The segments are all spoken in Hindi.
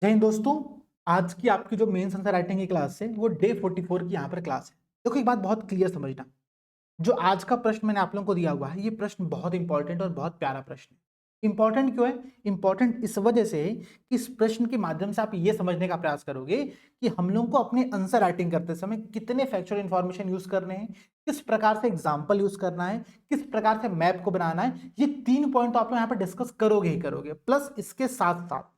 जय हिंद दोस्तों। आज की आपकी जो मेंस आंसर राइटिंग की क्लास है वो डे 44 की यहाँ पर क्लास है। देखो एक बात बहुत क्लियर समझना, जो आज का प्रश्न मैंने आप लोगों को दिया हुआ है ये प्रश्न बहुत इंपॉर्टेंट और बहुत प्यारा प्रश्न है। इंपॉर्टेंट क्यों है? इंपॉर्टेंट इस वजह से है कि इस प्रश्न के माध्यम से आप ये समझने का प्रयास करोगे कि हम लोगों को अपने आंसर राइटिंग करते समय कितने फैक्चुअल इंफॉर्मेशन यूज करने हैं, किस प्रकार से एग्जाम्पल यूज करना है, किस प्रकार से मैप को बनाना है। ये 3 पॉइंट तो आप लोग यहाँ पर डिस्कस करोगे ही करोगे। प्लस इसके साथ साथ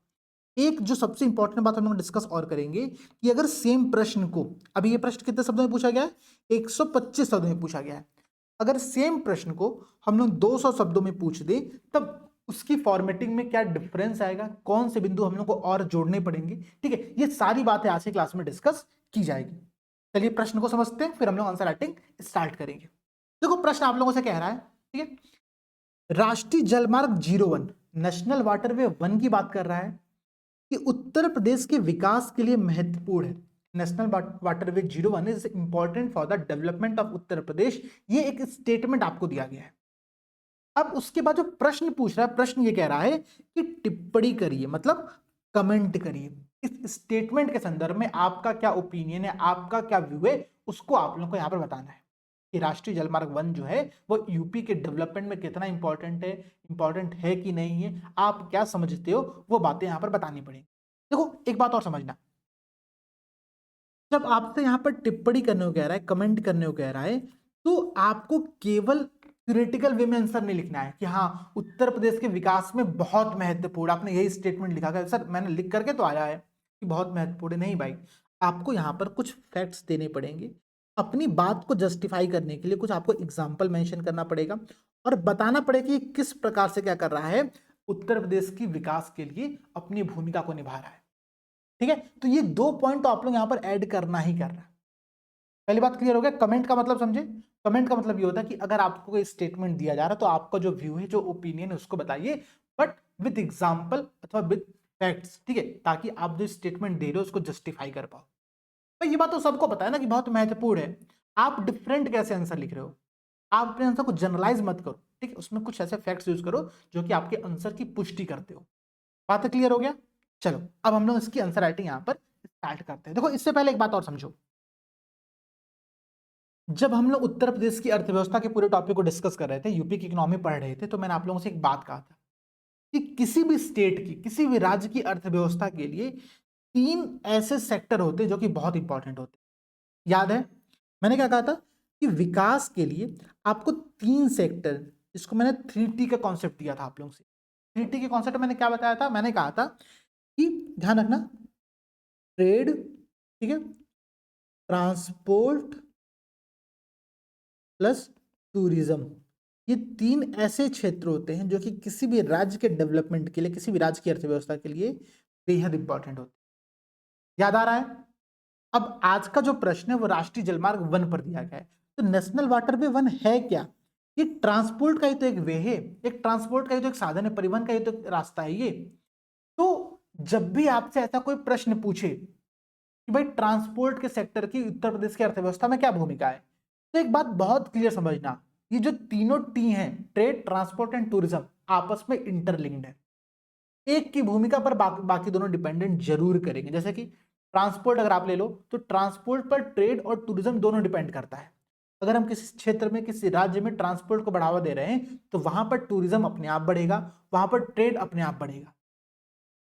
एक जो सबसे इंपॉर्टेंट बात हम लोग डिस्कस और करेंगे कि अगर सेम प्रश्न को, अभी ये प्रश्न कितने शब्दों में पूछा गया है? 125 शब्दों में पूछा गया है। अगर सेम प्रश्न को हम लोग 200 शब्दों में पूछ दे तब उसकी फॉर्मेटिंग में क्या डिफरेंस आएगा, कौन से बिंदु हम लोग को और जोड़ने पड़ेंगे। ठीक है, ये सारी बातें आज की क्लास में डिस्कस की जाएगी। चलिए प्रश्न को समझते हैं, फिर हम लोग आंसर राइटिंग स्टार्ट करेंगे। देखो प्रश्न आप लोगों से कह रहा है, ठीक है, राष्ट्रीय जलमार्ग 01 नेशनल वाटरवे 1 की बात कर रहा है कि उत्तर प्रदेश के विकास के लिए महत्वपूर्ण है। National waterway 01 is important for the development of Uttar Pradesh. ये एक स्टेटमेंट आपको दिया गया है। अब उसके बाद जो प्रश्न पूछ रहा है, प्रश्न ये कह रहा है कि टिप्पणी करिए, मतलब कमेंट करिए इस स्टेटमेंट के संदर्भ में आपका क्या ओपिनियन है, आपका क्या व्यू है, उसको आप लोगों को यहां पर बताना है कि राष्ट्रीय जलमार्ग 1 जो है वो यूपी के डेवलपमेंट में कितना इंपॉर्टेंट है कि नहीं है, आप क्या समझते हो, वो बातें यहां पर बतानी पड़ेगी। देखो एक बात और समझना, जब आपसे यहां पर टिप्पणी करने को कह रहा है, कमेंट करने को कह रहा है, तो आपको केवल थ्योरेटिकल वे में आंसर नहीं लिखना है कि हाँ उत्तर प्रदेश के विकास में बहुत महत्वपूर्ण, आपने यही स्टेटमेंट लिखा है सर मैंने लिख करके तो आया है कि बहुत महत्वपूर्ण है। नहीं भाई, आपको यहां पर कुछ फैक्ट्स देने पड़ेंगे, अपनी बात को जस्टिफाई करने के लिए कुछ आपको एग्जाम्पल मेंशन करना पड़ेगा और बताना पड़ेगा कि किस प्रकार से क्या कर रहा है, उत्तर प्रदेश की विकास के लिए अपनी भूमिका को निभा रहा है। ठीक है, तो ये 2 पॉइंट तो आप लोग यहां पर ऐड करना ही करना है। पहली बात क्लियर हो गया? कमेंट का मतलब समझे? कमेंट का मतलब ये होता है कि अगर आपको कोई स्टेटमेंट दिया जा रहा है तो आपका जो व्यू है, जो ओपिनियन है उसको बताइए, बट विद एग्जांपल अथवा विद फैक्ट्स। ठीक है, ताकि आप जो स्टेटमेंट दे रहे हो उसको जस्टिफाई कर पाओ। भाई ये बात तो सबको पता है ना कि बहुत महत्वपूर्ण है। आप डिफरेंट कैसे आंसर लिख रहे हो? आप अपने आंसर को जनरलाइज मत करो, ठीक है, उसमें कुछ ऐसे फैक्ट्स यूज करो जो कि आपके आंसर की पुष्टि करते हो। बात क्लियर हो गया? चलो अब हम लोग इसकी आंसर राइटिंग यहां पर स्टार्ट करते हैं। देखो इससे पहले एक बात और समझो, जब हम लोग उत्तर प्रदेश की अर्थव्यवस्था के पूरे टॉपिक को डिस्कस कर रहे थे, यूपी की इकोनॉमी पढ़ रहे थे, तो मैंने आप लोगों से एक बात कहा था कि किसी भी स्टेट की, किसी भी राज्य की अर्थव्यवस्था के लिए 3 ऐसे सेक्टर होते हैं जो कि बहुत इंपॉर्टेंट होते हैं। याद है मैंने क्या कहा था कि विकास के लिए आपको 3 सेक्टर, इसको मैंने 3T का कॉन्सेप्ट दिया था आप लोगों से। 3T के कॉन्सेप्ट मैंने क्या बताया था? मैंने कहा था कि ध्यान रखना, ट्रेड, ठीक है, ट्रांसपोर्ट प्लस टूरिज्म। ये 3 ऐसे क्षेत्र होते हैं जो कि किसी भी राज्य के डेवलपमेंट के लिए, किसी भी राज्य की अर्थव्यवस्था के लिए बेहद इंपॉर्टेंट होते हैं। याद आ रहा है? अब आज का जो प्रश्न है वो राष्ट्रीय जलमार्ग 1 पर दिया गया है। तो नेशनल वाटरवे 1 है क्या? ये ट्रांसपोर्ट का ही तो एक वे है, एक ट्रांसपोर्ट का ही तो एक साधन है, परिवहन का ही तो एक रास्ता है ये। तो जब भी आपसे ऐसा कोई प्रश्न पूछे कि भाई ट्रांसपोर्ट के सेक्टर की उत्तर प्रदेश की अर्थव्यवस्था में क्या भूमिका है, तो एक बात बहुत क्लियर समझना, ये जो तीनों टी हैं, ट्रेड, ट्रांसपोर्ट एंड टूरिज्म, आपस में इंटरलिंक्ड है। एक की भूमिका पर बाकी दोनों डिपेंडेंट जरूर करेंगे। जैसे कि ट्रांसपोर्ट अगर आप ले लो तो ट्रांसपोर्ट पर ट्रेड और टूरिज्म दोनों डिपेंड करता है। अगर हम किसी क्षेत्र में, किसी राज्य में ट्रांसपोर्ट को बढ़ावा दे रहे हैं तो वहां पर टूरिज्म अपने आप बढ़ेगा, वहां पर ट्रेड अपने आप बढ़ेगा।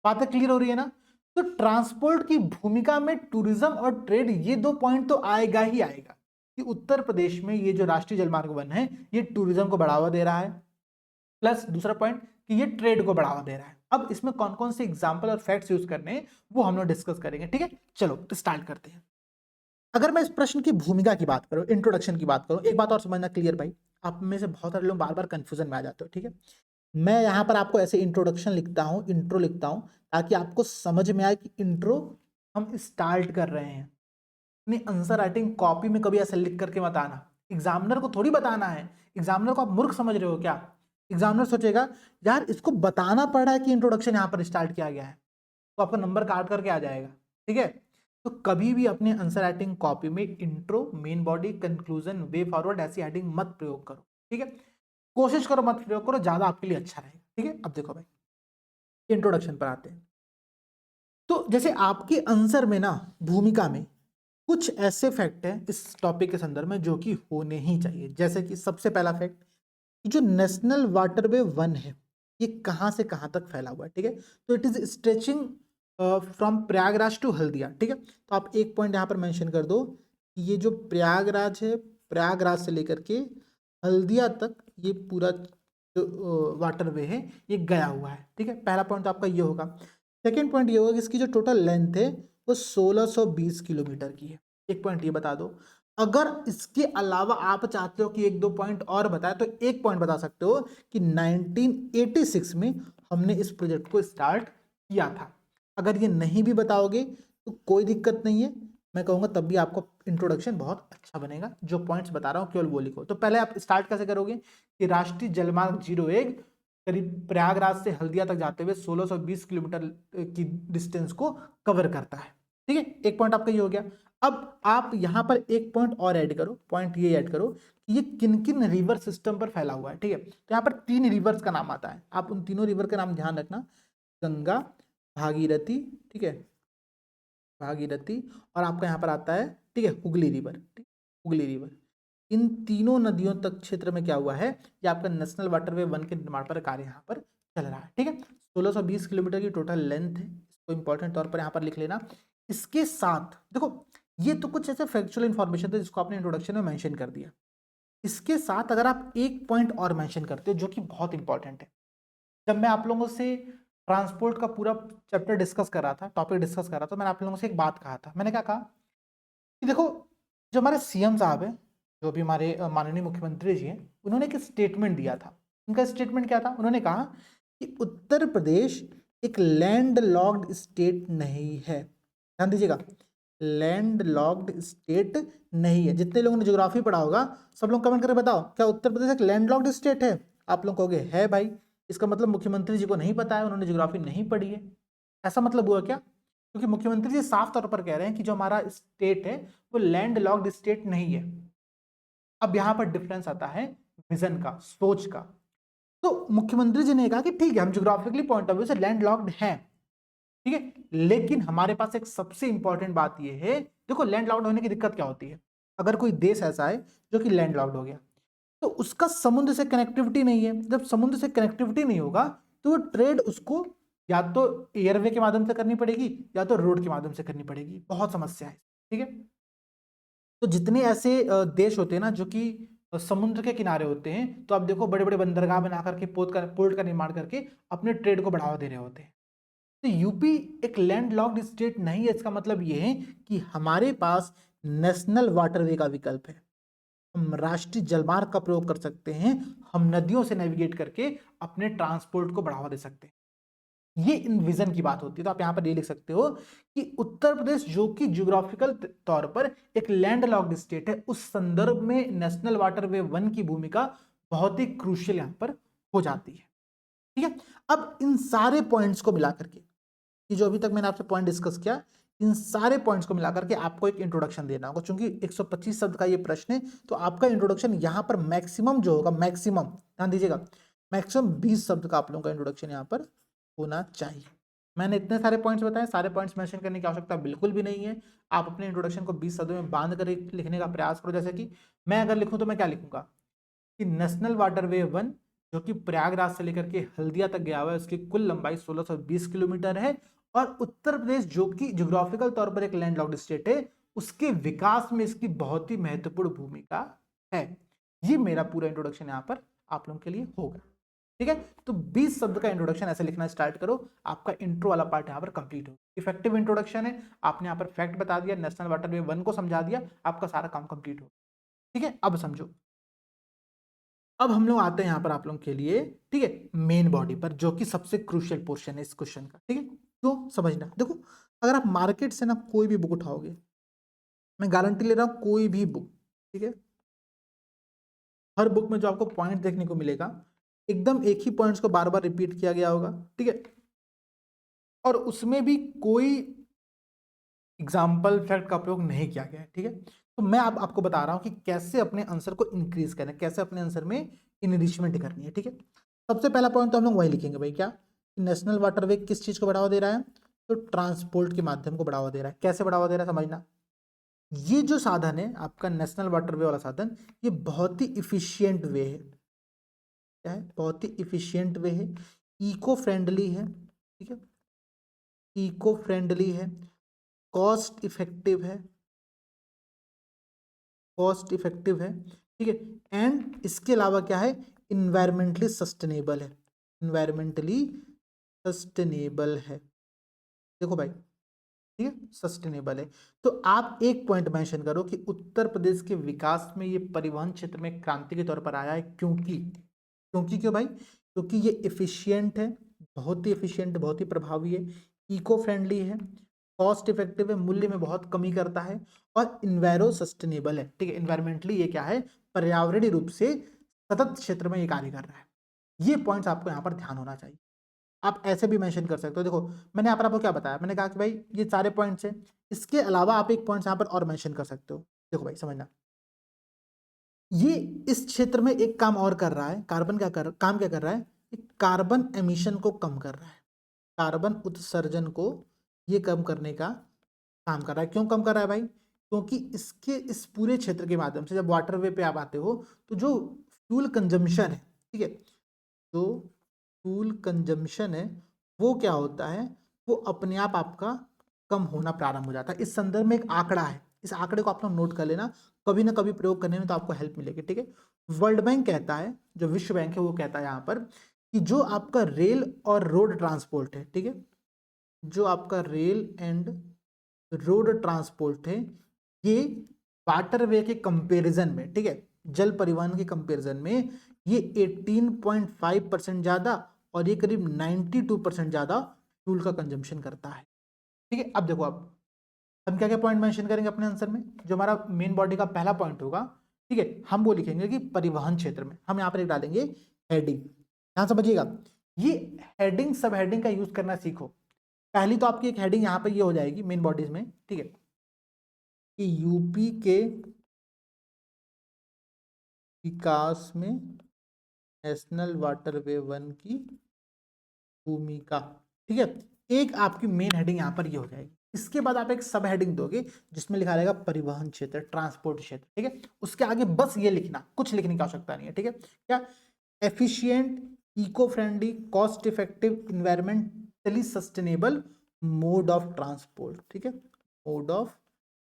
बातें क्लियर हो रही है ना? तो ट्रांसपोर्ट की भूमिका में टूरिज्म और ट्रेड, ये 2 पॉइंट तो आएगा ही आएगा कि उत्तर प्रदेश में ये जो राष्ट्रीय जलमार्ग 1 है ये टूरिज्म को बढ़ावा दे रहा है, प्लस दूसरा पॉइंट कि ये ट्रेड को बढ़ावा दे रहा है। अब इसमें कौन कौन से एग्जांपल और फैक्ट्स यूज करने हैं वो हम लोग डिस्कस करेंगे। ठीक है, चलो तो स्टार्ट करते हैं। अगर मैं इस प्रश्न की भूमिका की बात करूं, इंट्रोडक्शन की बात करूं, एक बात और समझना क्लियर भाई, आप में से बहुत सारे लोग बार बार कंफ्यूजन में आ जाते हो। ठीक है, मैं यहां पर आपको ऐसे इंट्रोडक्शन लिखता हूं, इंट्रो लिखता हूं, ताकि आपको समझ में आए कि इंट्रो हम स्टार्ट कर रहे हैं। अपनी आंसर राइटिंग कॉपी में कभी ऐसे लिख करके मत आना, एग्जामिनर को थोड़ी बताना है। एग्जामिनर को आप मूर्ख समझ रहे हो क्या? एग्जामिनर सोचेगा यार इसको बताना पड़ रहा है कि इंट्रोडक्शन यहां पर स्टार्ट किया गया है, तो आपका नंबर काट करके आ जाएगा। ठीक है, तो कभी भी अपने आंसर राइटिंग कॉपी में intro, main body, conclusion, way forward ऐसी हेडिंग मत प्रयोग करो। ठीक है, कोशिश करो मत प्रयोग करो, ज्यादा आपके लिए अच्छा रहेगा। ठीक है, अब देखो भाई इंट्रोडक्शन पर आते हैं। तो जैसे आपके आंसर में ना भूमिका में कुछ ऐसे फैक्ट हैं इस टॉपिक के संदर्भ में जो कि होने ही चाहिए। जैसे कि सबसे पहला फैक्ट कि जो नेशनल वाटरवे वन है ये कहाँ से कहाँ तक फैला हुआ है, ठीक है। तो it is stretching from Prayagraj to Haldia, ठीक है। तो आप एक पॉइंट यहाँ पर मेंशन कर दो कि ये जो प्रयागराज है, प्रयागराज से लेकर के हल्दिया तक ये पूरा जो वाटरवे है ये गया हुआ है, ठीक है। पहला पॉइंट तो आपका ये होगा। सेकेंड पॉइंट ये होगा कि इसकी जो टोटल लेंथ है वो 1620 किलोमीटर की है। एक पॉइंट ये बता दो। अगर इसके अलावा आप चाहते हो कि एक दो पॉइंट और बताए तो एक पॉइंट बता सकते हो कि 1986 में हमने इस प्रोजेक्ट को स्टार्ट किया था। अगर ये नहीं भी बताओगे तो कोई दिक्कत नहीं है, मैं कहूँगा तब भी आपको इंट्रोडक्शन बहुत अच्छा बनेगा। जो पॉइंट्स बता रहा हूँ केवल वो लिखो। तो पहले आप स्टार्ट कैसे करोगे कि राष्ट्रीय जलमार्ग 01 करीब प्रयागराज से हल्दिया तक जाते हुए 1620 किलोमीटर की डिस्टेंस को कवर करता है, ठीक है। एक पॉइंट आपका ये हो गया। अब आप यहाँ पर एक पॉइंट और ऐड करो, पॉइंट ये ऐड करो कि ये किन किन रिवर सिस्टम पर फैला हुआ है, ठीक है। तो यहाँ पर 3 रिवर्स का नाम आता है, आप उन तीनों रिवर का नाम ध्यान रखना, गंगा, भागीरथी, ठीक है, भागीरथी, और आपका यहाँ पर आता है, ठीक है, हुगली रिवर, ठीक, हुगली रिवर। इन तीनों नदियों तक क्षेत्र में क्या हुआ है, ये आपका नेशनल वाटरवे वन के निर्माण पर कार्य यहाँ पर चल रहा है, ठीक है। 1620 किलोमीटर की टोटल लेंथ है, इसको इंपॉर्टेंट तौर पर यहाँ पर लिख लेना। इसके साथ देखो ये तो कुछ ऐसे फैक्चुअल इन्फॉर्मेशन थे जिसको आपने इंट्रोडक्शन में मेंशन कर दिया। इसके साथ अगर आप एक पॉइंट और मेंशन करते हो जो कि बहुत इंपॉर्टेंट है, जब मैं आप लोगों से ट्रांसपोर्ट का पूरा चैप्टर डिस्कस कर रहा था, टॉपिक डिस्कस कर रहा था, मैंने आप लोगों से एक बात कहा था। मैंने क्या कहा कि देखो जो हमारे सीएम साहब हैं, जो भी हमारे माननीय मुख्यमंत्री जी हैं, उन्होंने एक स्टेटमेंट दिया था। उनका स्टेटमेंट क्या था, उन्होंने कहा कि उत्तर प्रदेश एक लैंड लॉक्ड स्टेट नहीं है। ध्यान दीजिएगा, लैंड लॉक्ड स्टेट नहीं है। जितने लोगों ने ज्योग्राफी पढ़ा होगा सब लोग कमेंट करके बताओ क्या उत्तर प्रदेश एक लैंड लॉक्ड स्टेट है। आप लोग कहोगे है भाई, इसका मतलब मुख्यमंत्री जी को नहीं पता है, उन्होंने ज्योग्राफी नहीं पढ़ी है, ऐसा मतलब हुआ क्या? क्योंकि मुख्यमंत्री जी साफ तौर पर कह रहे हैं कि जो हमारा स्टेट है वो लैंड लॉक्ड स्टेट नहीं है। अब यहां पर डिफरेंस आता है विजन का, सोच का। तो मुख्यमंत्री जी ने कहा कि ठीक है हम ज्योग्राफिकली पॉइंट ऑफ व्यू से लैंड लॉक्ड हैं, ठीक है, लेकिन हमारे पास एक सबसे इंपॉर्टेंट बात यह है, देखो लैंड लॉक्ड होने की दिक्कत क्या होती है, अगर कोई देश ऐसा है जो कि लैंड लॉक्ड हो गया तो उसका समुद्र से कनेक्टिविटी नहीं है। जब समुद्र से कनेक्टिविटी नहीं होगा तो वो ट्रेड उसको या तो एयरवे के माध्यम से करनी पड़ेगी या तो रोड के माध्यम से करनी पड़ेगी। बहुत समस्या है, ठीक है। तो जितने ऐसे देश होते हैं ना जो कि समुद्र के किनारे होते हैं, तो आप देखो बड़े बड़े बंदरगाह बना करके पोर्ट का निर्माण करके अपने ट्रेड को बढ़ावा दे रहे होते हैं। तो यूपी एक लैंड लॉक्ड स्टेट नहीं है। इसका मतलब यह है कि हमारे पास नेशनल वाटरवे का विकल्प है, हम राष्ट्रीय जलमार्ग का प्रयोग कर सकते हैं, हम नदियों से नेविगेट करके अपने ट्रांसपोर्ट को बढ़ावा दे सकते हैं। ये इन विजन की बात होती है। तो आप यहां पर ये लिख सकते हो कि उत्तर प्रदेश जो कि ज्योग्राफिकल तौर पर एक लैंड लॉक्ड स्टेट है, उस संदर्भ में नेशनल वाटरवे वन की भूमिका बहुत ही क्रूशियल यहां पर हो जाती है, ठीक है। अब इन सारे पॉइंट्स को मिलाकर के, कि जो अभी तक मैंने आपसे पॉइंट डिस्कस किया, इन सारे पॉइंट्स को मिलाकर के आपको एक इंट्रोडक्शन देना होगा। क्योंकि 125 शब्द का ये प्रश्न है तो आपका इंट्रोडक्शन यहां पर मैक्सिमम जो होगा, मैक्सिमम ध्यान दीजिएगा, मैक्सिमम 20 शब्द का आप लोगों का इंट्रोडक्शन यहां पर होना चाहिए। मैंने इतने सारे पॉइंट्स बताए, सारे पॉइंट्स मेंशन करने की आवश्यकता बिल्कुल भी नहीं है। आप अपने इंट्रोडक्शन को 20 शब्दों में बांध कर लिखने का प्रयास करो। जैसे कि मैं अगर लिखूं तो मैं क्या लिखूंगा कि नेशनल वाटरवे वन जो कि प्रयागराज से लेकर के हल्दिया तक गया हुआ है, उसकी कुल लंबाई 1620 किलोमीटर है, और उत्तर प्रदेश जो कि ज्योग्राफिकल तौर पर एक लैंडलॉक्ड स्टेट है, उसके विकास में इसकी बहुत ही महत्वपूर्ण भूमिका है। ये मेरा पूरा इंट्रोडक्शन यहाँ पर आप लोगों के लिए होगा, ठीक है। तो 20 शब्द का इंट्रोडक्शन ऐसे लिखना स्टार्ट करो, आपका इंट्रो वाला पार्ट यहाँ पर कंप्लीट हो। इफेक्टिव इंट्रोडक्शन है, आपने यहाँ पर फैक्ट बता दिया, नेशनल वाटरवे वन को समझा दिया, आपका सारा काम कंप्लीट हो, ठीक है। अब समझो, अब हम लोग आते हैं यहाँ पर आप लोगों के लिए, ठीक है, मेन बॉडी पर, जो कि सबसे क्रूशियल पोर्शन है इस क्वेश्चन का, ठीक है। तो समझना, देखो अगर आप मार्केट से ना कोई भी बुक उठाओगे, मैं गारंटी ले रहा हूं कोई भी बुक, ठीक है, हर बुक में जो आपको पॉइंट देखने को मिलेगा एकदम एक ही पॉइंट्स को बार बार रिपीट किया गया होगा, ठीक है, और उसमें भी कोई एग्जाम्पल फैक्ट का प्रयोग नहीं किया गया है, ठीक है। तो मैं आपको बता रहा हूं कि कैसे अपने आंसर को इंक्रीज करना है, कैसे अपने आंसर में इनरिचमेंट करनी है, ठीक है। सबसे पहला पॉइंट तो हम लोग वही लिखेंगे भाई, क्या नेशनल वाटरवे किस चीज को बढ़ावा दे रहा है, तो ट्रांसपोर्ट के माध्यम को बढ़ावा दे रहा है। कैसे बढ़ावा दे रहा है समझना। ये जो साधन है आपका नेशनल वाटरवे वाला साधन, ये बहुत ही इफिशियंट वे है। क्या है? बहुत ही इफिशियंट वे है, इको फ्रेंडली है, ठीक है, इको फ्रेंडली है, कॉस्ट इफेक्टिव है, कॉस्ट इफेक्टिव है, ठीक है, एंड इसके अलावा क्या है, इन्वायरमेंटली सस्टेनेबल है, इन्वायरमेंटली सस्टेनेबल है। देखो भाई, ठीक है, सस्टेनेबल है। तो आप एक पॉइंट मेंशन करो कि उत्तर प्रदेश के विकास में ये परिवहन क्षेत्र में क्रांति के तौर पर आया है, क्योंकि क्यों भाई? क्योंकि ये एफिशिएंट है, बहुत ही एफिशिएंट, बहुत ही प्रभावी है, इको फ्रेंडली है, कॉस्ट इफेक्टिव है, मूल्य में बहुत कमी करता है, और इन्वायरो सस्टेनेबल है, ठीक है, इन्वायरमेंटली ये क्या है, पर्यावरणीय रूप से सतत क्षेत्र में ये कार्य कर रहा है। ये पॉइंट्स आपको यहाँ पर ध्यान होना चाहिए। आप ऐसे भी मेंशन कर सकते हो। देखो मैंने यहाँ पर आपको क्या बताया, मैंने कहा कि भाई ये सारे पॉइंट्स हैं, इसके अलावा आप एक पॉइंट यहाँ पर और मेंशन कर सकते हो। देखो भाई समझना, ये इस क्षेत्र में एक काम और कर रहा है, कार्बन काम क्या कर रहा है, कार्बन एमिशन को कम कर रहा है, कार्बन उत्सर्जन को ये कम करने का काम कर रहा है। क्यों कम कर रहा है भाई? क्योंकि इसके इस पूरे क्षेत्र के माध्यम से जब वाटरवे पे आप आते हो तो जो फ्यूल कंजम्पशन है, ठीक है, जो फ्यूल कंजम्पशन है वो क्या होता है, वो अपने आप आपका कम होना प्रारंभ हो जाता है। इस संदर्भ में एक आंकड़ा है, इस आंकड़े को आप लोग नोट कर लेना, कभी ना कभी प्रयोग करने में तो आपको हेल्प मिलेगी, ठीक है। वर्ल्ड बैंक कहता है, जो विश्व बैंक है वो कहता है यहाँ पर कि जो आपका रेल और रोड ट्रांसपोर्ट है, ठीक है, जो आपका रेल एंड रोड ट्रांसपोर्ट है, ये वाटरवे के कंपैरिजन में, ठीक है, जल परिवहन के कंपैरिजन में ये 18.5% ज्यादा और ये करीब 92% ज्यादा फ्यूल का कंजम्पशन करता है, ठीक है। अब देखो, अब हम क्या क्या पॉइंट मेंशन करेंगे अपने आंसर में, जो हमारा मेन बॉडी का पहला पॉइंट होगा, ठीक है, हम वो लिखेंगे कि परिवहन क्षेत्र में, हम यहाँ पर एक डालेंगे हेडिंग। यहाँ समझिएगा, ये हेडिंग सब हेडिंग का यूज करना सीखो। पहली तो आपकी एक हेडिंग यहाँ पर ये हो जाएगी मेन बॉडीज में, ठीक है, कि यूपी के विकास में नेशनल वाटरवे वन की भूमिका, ठीक है। एक आपकी मेन हेडिंग यहाँ पर ये हो जाएगी। इसके बाद आप एक सब हेडिंग दोगे जिसमें लिखा रहेगा परिवहन क्षेत्र, ट्रांसपोर्ट क्षेत्र, ठीक है। उसके आगे बस ये लिखना, कुछ लिखने की आवश्यकता नहीं है, ठीक है। क्या? Efficient, eco friendly, cost effective, environmentally sustainable mode of transport, ठीक है, मोड ऑफ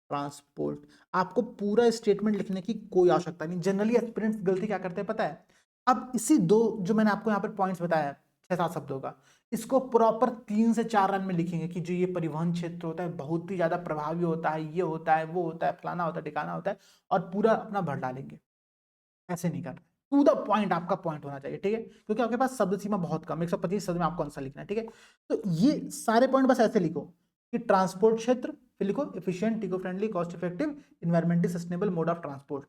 ट्रांसपोर्ट। आपको पूरा स्टेटमेंट लिखने की कोई आवश्यकता नहीं। जनरली एस्पिरेंट्स गलती क्या करते हैं पता है, अब इसी दो जो मैंने आपको यहाँ पर पॉइंट्स बताया 6-7 शब्दों का, इसको प्रॉपर 3 से 4 रन में लिखेंगे कि जो ये परिवहन क्षेत्र होता है बहुत ही ज्यादा प्रभावी होता है, ये होता है, वो होता है, फलाना होता है, ठिकाना होता है, और पूरा अपना भर डालेंगे। ऐसे नहीं करना, टू द पॉइंट आपका पॉइंट होना चाहिए, ठीक है, क्योंकि आपके पास शब्द सीमा बहुत कम, 125 शब्द में आपको आंसर लिखना है, ठीक है। तो ये सारे पॉइंट बस ऐसे लिखो कि ट्रांसपोर्ट क्षेत्र, फिर लिखो efficient, eco friendly, cost effective, environmentally sustainable mode of transport.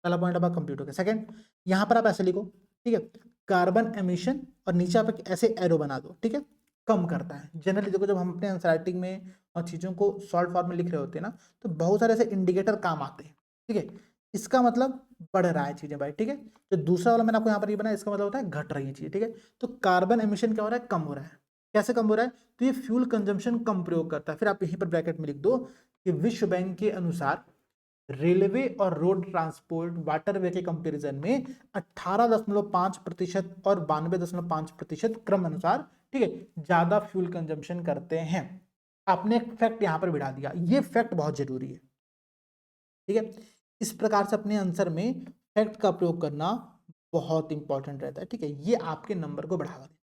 पहला पॉइंट आपका कंप्लीट हो गया। सेकंड, यहां पर आप ऐसे लिखो, ठीक है, कार्बन एमिशन, और नीचे आप एक ऐसे एरो बना दो, ठीक है, कम करता है। जनरली देखो जब हम अपने आंसर राइटिंग में और चीजों को शॉर्ट फॉर्म में लिख रहे होते हैं ना, तो बहुत सारे ऐसे इंडिकेटर काम आते हैं, ठीक है, इसका मतलब बढ़ रहा है चीजें भाई, ठीक है। तो दूसरा वाला मैंने आपको यहाँ पर ये बनाया, इसका मतलब होता है घट रही है चीजें, ठीक है। तो कार्बन एमिशन क्या हो रहा है, कम हो रहा है। कैसे कम हो रहा है? तो ये फ्यूल कंजम्पशन कम प्रयोग करता है। फिर आप यहीं पर ब्रैकेट में लिख दो कि विश्व बैंक के अनुसार रेलवे और रोड ट्रांसपोर्ट वाटरवे के कंपैरिजन में 18.5% और 92.5% क्रम अनुसार, ठीक है, ज्यादा फ्यूल कंजम्पशन करते हैं। आपने एक फैक्ट यहां पर बिठा दिया, ये फैक्ट बहुत जरूरी है, ठीक है। इस प्रकार से अपने आंसर में फैक्ट का प्रयोग करना बहुत इंपॉर्टेंट रहता है, ठीक है, ये आपके नंबर को बढ़ावा देता है,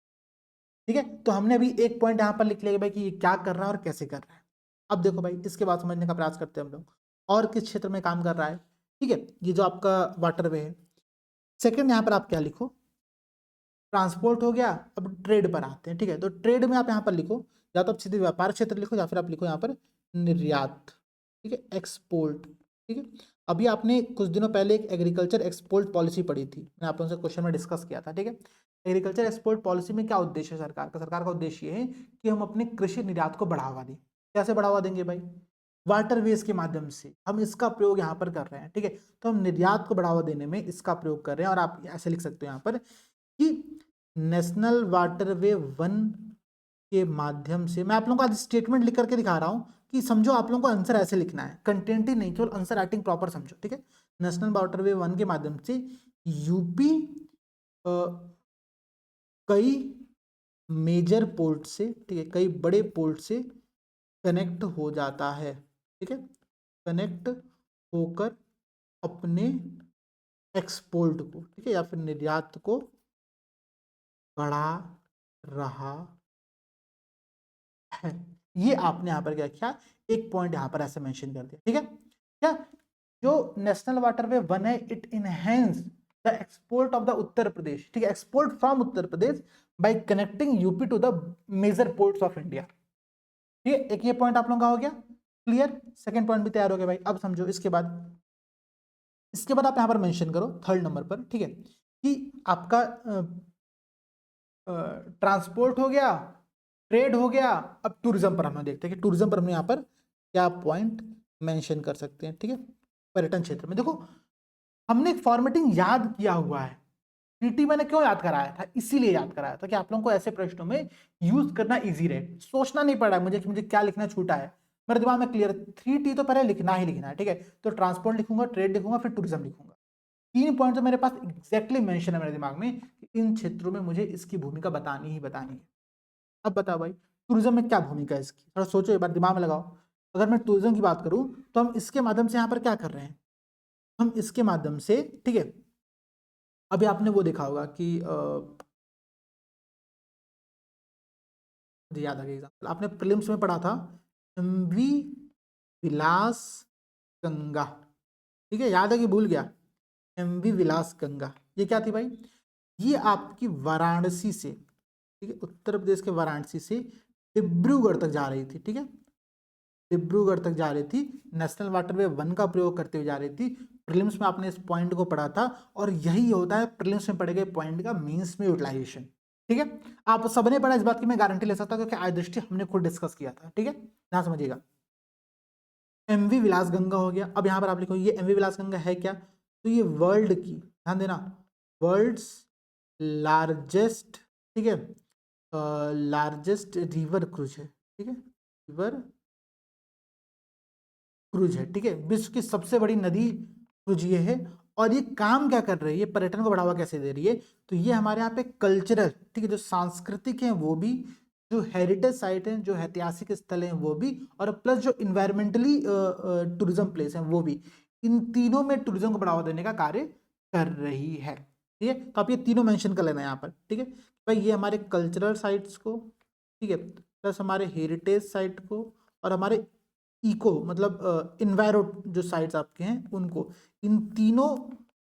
ठीक है। तो हमने अभी एक पॉइंट यहां पर लिख लिया भाई कि ये क्या कर रहा है और कैसे कर रहा है। अब देखो भाई, इसके बाद समझने का प्रयास करते हैं हम लोग, और किस क्षेत्र में काम कर रहा है, ठीक है, ये जो आपका वाटरवे है। सेकंड, यहां पर आप क्या लिखो, ट्रांसपोर्ट हो गया। अब ट्रेड पर आते हैं, ठीक है, तो ट्रेड में आप यहाँ पर लिखो, या तो आप सीधे व्यापार क्षेत्र लिखो, या फिर आप लिखो यहाँ पर निर्यात, ठीक है, एक्सपोर्ट, ठीक है। अभी आपने कुछ दिनों पहले एक एग्रीकल्चर एक्सपोर्ट पॉलिसी पढ़ी थी, मैं आप लोगों से क्वेश्चन में डिस्कस किया था, ठीक है। एग्रीकल्चर एक्सपोर्ट पॉलिसी में क्या उद्देश्य है सरकार का उद्देश्य ये है कि हम अपने कृषि निर्यात को बढ़ावा दें। कैसे बढ़ावा देंगे भाई? वाटरवेज के माध्यम से हम इसका प्रयोग यहाँ पर कर रहे हैं, ठीक है। तो हम निर्यात को बढ़ावा देने में इसका प्रयोग कर रहे हैं, और आप ऐसे लिख सकते हो यहाँ पर कि नेशनल वाटरवे वन के माध्यम से, मैं आप लोगों को आज स्टेटमेंट लिख करके दिखा रहा हूं कि समझो आप लोगों को आंसर ऐसे लिखना है, कंटेंट ही नहीं केवल आंसर राइटिंग प्रॉपर समझो, ठीक है। नेशनल वाटरवे 1 के माध्यम से यूपी कई मेजर पोर्ट से, ठीक है, कई बड़े पोर्ट से कनेक्ट हो जाता है, ठीक है, कनेक्ट होकर अपने एक्सपोर्ट को, ठीक है, या फिर निर्यात को बढ़ा रहा है। ये आपने यहां पर क्या किया, एक पॉइंट यहां पर ऐसे मेंशन कर दिया, ठीक है। क्या जो नेशनल वाटरवे 1 है, it enhance the export of the Uttar Pradesh, ठीक है, export from Uttar Pradesh by connecting UP to the major ports of India, ठीक है। एक ये पॉइंट आप लोगों का हो गया क्लियर, सेकंड पॉइंट भी तैयार हो गया भाई। अब समझो इसके बाद आप यहां पर मेंशन करो थर्ड नंबर पर, ठीक है, कि आपका ट्रांसपोर्ट हो गया, ट्रेड हो गया, अब टूरिज्म पर हम देखते हैं कि टूरिज्म पर हम यहाँ पर क्या पॉइंट मेंशन कर सकते हैं, ठीक है। पर्यटन क्षेत्र में देखो हमने फॉर्मेटिंग याद किया हुआ है, टीटी मैंने क्यों याद कराया था, इसीलिए याद कराया था कि आप लोगों को ऐसे प्रश्नों में यूज करना इजी रहे, सोचना नहीं पड़ा मुझे कि मुझे क्या लिखना छूटा है, मेरे दिमाग में क्लियर 3T तो पहले लिखना ही लिखना है, ठीक है। तो ट्रांसपोर्ट लिखूंगा, ट्रेड लिखूंगा, फिर टूरिज्म लिखूंगा। 3 पॉइंट तो मेरे पास एग्जैक्टली मेंशन है मेरे दिमाग में कि इन क्षेत्रों में मुझे इसकी भूमिका बतानी ही बतानी है। अब बताओ भाई टूरिज्म में क्या भूमिका है इसकी, थोड़ा सोचो एक बार, दिमाग में लगाओ। अगर मैं टूरिज्म की बात करूं तो हम इसके माध्यम से यहाँ पर क्या कर रहे हैं, हम इसके माध्यम से, ठीक है, अभी आपने वो देखा होगा कि याद आ गया एग्जाम्पल, आपने प्रीलिम्स में पढ़ा था एमवी विलास गंगा, ठीक है, याद है कि भूल गया, एमवी विलास गंगा, ये क्या थी भाई, ये आपकी वाराणसी से, ठीक है, उत्तर प्रदेश के वाराणसी से डिब्रूगढ़ तक जा रही थी, ठीक है, डिब्रूगढ़ तक जा रही थी, नेशनल वाटरवे 1 का प्रयोग करते हुए जा रही थी। प्रीलिम्स में आपने इस पॉइंट को पढ़ा था और यही होता है प्रीलिम्स में पढ़े गए पॉइंट का मींस में यूटिलाइजेशन, ठीक है। आप सबने पढ़ा, इस बात की मैं गारंटी ले सकता हूं क्योंकि आज दृष्टि हमने खुद डिस्कस किया था, ठीक है, ध्यान समझिएगा। एमवी विलास गंगा हो गया। अब यहां पर आप लिखो ये एमवी विलास गंगा है क्या, तो ये वर्ल्ड की, ध्यान देना, वर्ल्ड्स लार्जेस्ट, ठीक है, लार्जेस्ट रिवर क्रूज है, ठीक है, रिवर क्रूज है, ठीक है, विश्व की सबसे बड़ी नदी क्रूज ये है। और ये काम क्या कर रही है, ये पर्यटन को बढ़ावा कैसे दे रही है, तो ये हमारे यहाँ पे कल्चरल, ठीक है, जो सांस्कृतिक है वो भी, जो हेरिटेज साइट है, जो ऐतिहासिक स्थल हैं वो भी, और प्लस जो इन्वायरमेंटली टूरिज्म प्लेस हैं वो भी, इन तीनों में टूरिज्म को बढ़ावा देने का कार्य कर रही है, ठीक है। तो आप ये तीनों मेंशन कर लेना यहाँ पर, ठीक है भाई, ये हमारे कल्चरल साइट्स को, ठीक है, प्लस हमारे हेरिटेज साइट को, और हमारे इको मतलब इन्वायरो जो साइट्स आपके हैं उनको, इन तीनों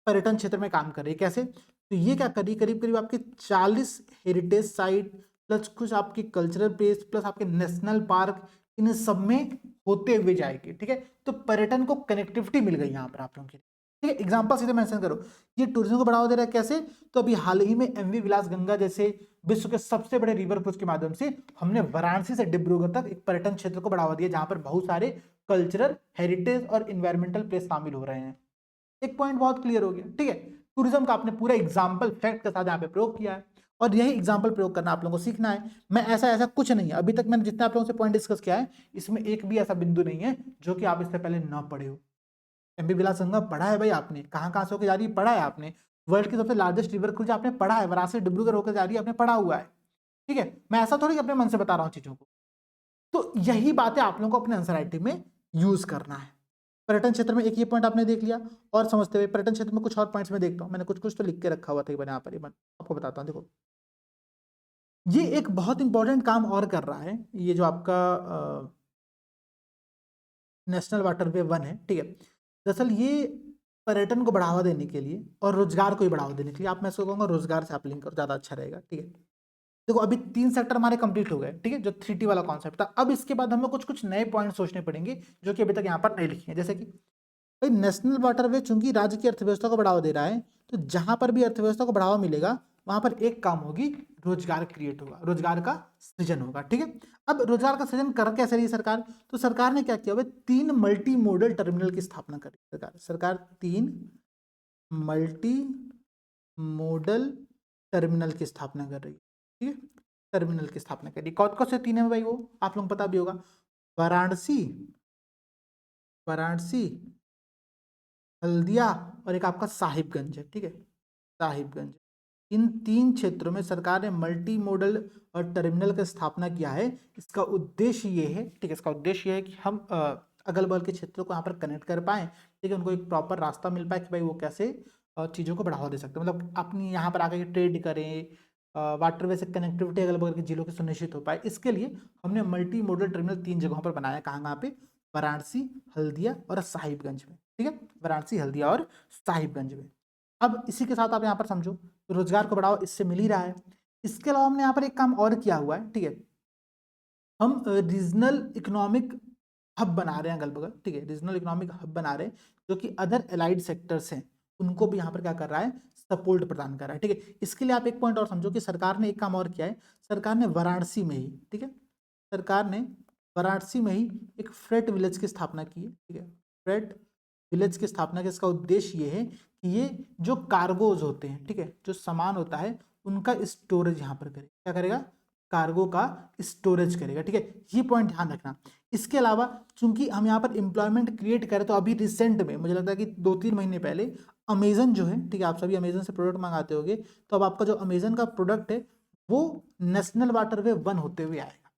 पर्यटन क्षेत्र में काम कर रही है। कैसे, तो ये क्या करी, करीब करीब आपके 40 हेरिटेज साइट प्लस कुछ आपके कल्चरल प्लेस प्लस आपके नेशनल पार्क, इन सब में होते हुए जाएगी, ठीक है। तो पर्यटन को कनेक्टिविटी मिल गई यहाँ पर आप लोगों की, ठीक है। एग्जाम्पल सीधे मेंशन करो, ये टूरिज्म को बढ़ावा दे रहा है कैसे, तो अभी हाल ही में एमवी विलास गंगा जैसे विश्व के सबसे बड़े रिवर क्रूज के माध्यम से हमने वाराणसी से डिब्रूगढ़ तक एक पर्यटन क्षेत्र को बढ़ावा दिया जहां पर बहुत सारे कल्चरल, हेरिटेज और इन्वायरमेंटल प्लेस शामिल हो रहे हैं। एक पॉइंट बहुत क्लियर हो गया, ठीक है। टूरिज्म का आपने पूरा एग्जाम्पल फैक्ट के साथ यहाँ पे प्रयोग किया है और यही एग्जाम्पल प्रयोग करना आप लोगों को सीखना है। मैं ऐसा ऐसा कुछ नहीं है, अभी तक मैंने जितना आप लोगों से पॉइंट डिस्कस किया है इसमें एक भी ऐसा बिंदु नहीं है जो कि आप इससे पहले ना पढ़े हो। एमपी विलास गंगा पढ़ा है भाई आपने, कहाँ कहाँ से होकर जा रही है पढ़ा है आपने, वर्ल्ड की सबसे लार्जेस्ट रिवर क्रूज आपने पढ़ा है, वाराणसी डिब्रूगढ़ होकर जा रही है आपने पढ़ा हुआ है, ठीक है। मैं ऐसा थोड़ी अपने मन से बता रहा हूँ चीजों को, तो यही बातें आप लोगों को अपने आंसर राइटिंग में यूज करना है। पर्यटन क्षेत्र में एक ये पॉइंट आपने देख लिया, और समझते हुए पर्यटन क्षेत्र में कुछ और पॉइंट्स में देखता हूँ, मैंने कुछ कुछ तो लिख के रखा हुआ था यहाँ पर, आपको बताता हूँ। देखो ये एक बहुत इंपॉर्टेंट काम और कर रहा है, ये जो आपका नेशनल वाटरवे 1 है, ठीक है। दरअसल ये पर्यटन को बढ़ावा देने के लिए और रोजगार को भी बढ़ावा देने के लिए, आप मैं इसको कहूँगा रोजगार से आप लिंक करो, ज़्यादा अच्छा रहेगा, ठीक है। देखो अभी 3 सेक्टर हमारे कंप्लीट हो गए, ठीक है, जो 3T वाला कॉन्सेप्ट था। अब इसके बाद हमें कुछ कुछ नए पॉइंट सोचने पड़ेंगे जो कि अभी तक यहाँ पर नहीं लिखे हैं। जैसे कि भाई नेशनल वाटरवे चूंकि राज्य की अर्थव्यवस्था को बढ़ावा दे रहा है, तो जहां पर भी अर्थव्यवस्था को बढ़ावा मिलेगा वहां पर एक काम होगी, रोजगार क्रिएट होगा, रोजगार का सृजन होगा, ठीक है। अब रोजगार का सृजन कर कैसे रही है सरकार, तो सरकार ने क्या किया, भाई 3 मल्टी मोडल टर्मिनल की स्थापना करी सरकार 3 मल्टी मोडल टर्मिनल की स्थापना कर रही है, ठीक है। टर्मिनल की स्थापना करी। कौन से तीन है भाई, वो आप लोग पता भी होगा, वाराणसी, वाराणसी, हल्दिया और एक आपका साहिबगंज है, ठीक है, साहिबगंज। इन तीन क्षेत्रों में सरकार ने मल्टी मॉडल और टर्मिनल का स्थापना किया है। इसका उद्देश्य ये है, ठीक है, इसका उद्देश्य ये है कि हम अगल बगल के क्षेत्रों को यहाँ पर कनेक्ट कर पाएं, ठीक है, उनको एक प्रॉपर रास्ता मिल पाए कि भाई वो कैसे चीज़ों को बढ़ावा दे सकते हैं, मतलब अपनी यहाँ पर आकर ट्रेड करें, वाटरवे से कनेक्टिविटी अगल बगल के जिलों की सुनिश्चित हो पाए। इसके लिए हमने मल्टी मॉडल टर्मिनल 3 जगहों पर बनाया। कहाँ पे? वाराणसी, हल्दिया और साहिबगंज में, ठीक है, वाराणसी, हल्दिया और साहिबगंज में। अब इसी के साथ आप यहाँ पर समझो, रोजगार को बढ़ावा इससे मिल ही रहा है। इसके अलावा हमने यहाँ पर एक काम और किया हुआ है, ठीक है, हम रीजनल इकोनॉमिक हब बना रहे हैं अगल बगल, ठीक है, रीजनल इकोनॉमिक हब बना रहे हैं जो कि अदर एलाइड सेक्टर्स हैं, उनको भी यहाँ पर क्या कर रहा है, सपोर्ट प्रदान कर रहा है, ठीक है। इसके लिए आप एक पॉइंट और समझो कि सरकार ने एक काम और किया है, सरकार ने वाराणसी में ही, ठीक है, सरकार ने वाराणसी में ही एक फ्रेट विलेज की स्थापना की है, ठीक है, फ्रेट विलेज की स्थापना की। इसका उद्देश्य ये है कि ये जो कार्गोज होते हैं, ठीक है, जो सामान होता है उनका स्टोरेज यहाँ पर करे, क्या करेगा, कार्गो का स्टोरेज करेगा, ठीक है, ये पॉइंट ध्यान रखना। इसके अलावा चूंकि हम यहाँ पर एम्प्लॉयमेंट क्रिएट करें, तो अभी रिसेंट में मुझे लगता है कि 2-3 महीने पहले अमेजन जो है, ठीक है, आप सभी अमेजन से प्रोडक्ट मंगाते होंगे, तो अब आपका जो अमेजन का प्रोडक्ट है वो नेशनल वाटरवे 1 होते हुए आएगा,